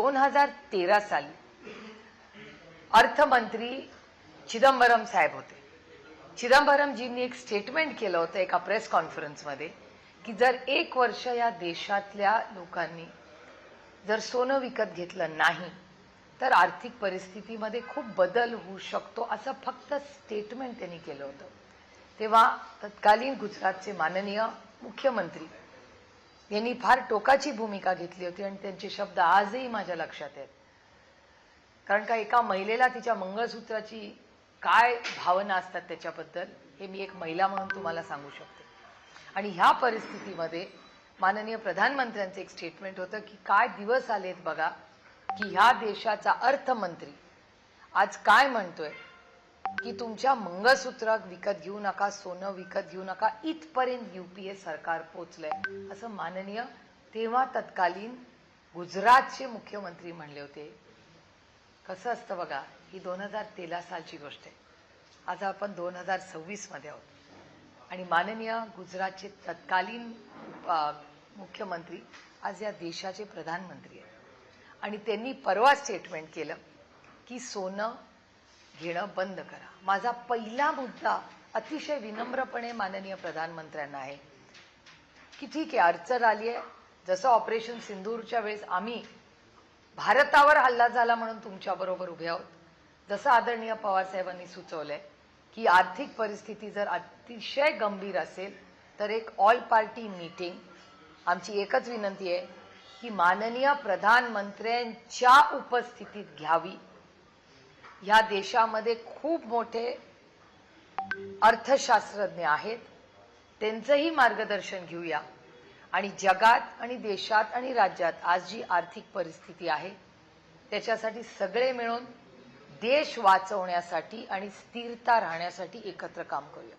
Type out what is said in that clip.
2013 साली अर्थमंत्री चिदंबरम साहेब होते. चिदंबरमजींनी एक स्टेटमेंट केलं होतं एका प्रेस कॉन्फरन्समध्ये की जर 1 वर्ष या देशातल्या लोकांनी जर सोनं विकत घेतलं नाही तर आर्थिक परिस्थितीमध्ये खूप बदल होऊ शकतो, असं फक्त स्टेटमेंट त्यांनी केलं होतं. तेव्हा तत्कालीन गुजरातचे माननीय मुख्यमंत्री यांनी फार टोकाची भूमिका घेतली होती आणि त्यांचे शब्द आजही माझ्या लक्षात आहेत. कारण का एका महिलेला तिच्या मंगळसूत्राची काय भावना असतात त्याच्याबद्दल हे मी एक महिला म्हणून तुम्हाला सांगू शकते. आणि ह्या परिस्थितीमध्ये माननीय प्रधानमंत्र्यांचं एक स्टेटमेंट होतं की काय दिवस आलेत बघा की ह्या देशाचा अर्थमंत्री आज काय म्हणतोय की तुमच्या मंगळसूत्र विकत घेऊ नका, सोनं विकत घेऊ नका, इथपर्यंत UPA सरकार पोचलंय असं माननीय तेव्हा तत्कालीन गुजरातचे मुख्यमंत्री म्हणले होते. कसं असतं बघा, ही 2013 सालची गोष्ट आहे. आज आपण 2026 मध्ये आहोत आणि माननीय गुजरातचे तत्कालीन मुख्यमंत्री आज या देशाचे प्रधानमंत्री आहेत आणि त्यांनी परवा स्टेटमेंट केलं की सोनं घेणं बंद करा. माझा पहिला मुद्दा अतिशय विनम्रपणे माननीय प्रधानमंत्र्यांना आहे की ठीक आहे, अडचण आली आहे. जसं ऑपरेशन सिंदूरच्या वेळेस आम्ही भारतावर हल्ला झाला म्हणून तुमच्याबरोबर उभे आहोत, जसं आदरणीय पवारसाहेबांनी सुचवलंय की आर्थिक परिस्थिती जर अतिशय गंभीर असेल तर एक ऑल पार्टी मीटिंग, आमची एकच विनंती आहे की माननीय प्रधानमंत्र्यांच्या उपस्थितीत घ्यावी. ह्या देशामध्ये खूप मोठे अर्थशास्त्रज्ञ आहेत, त्यांचंही मार्गदर्शन घेऊया आणि जगात आणि देशात आणि राज्यात आज जी आर्थिक परिस्थिती आहे त्याच्यासाठी सगळे मिळून देश वाचवण्यासाठी आणि स्थिरता राहण्यासाठी एकत्र काम करूया.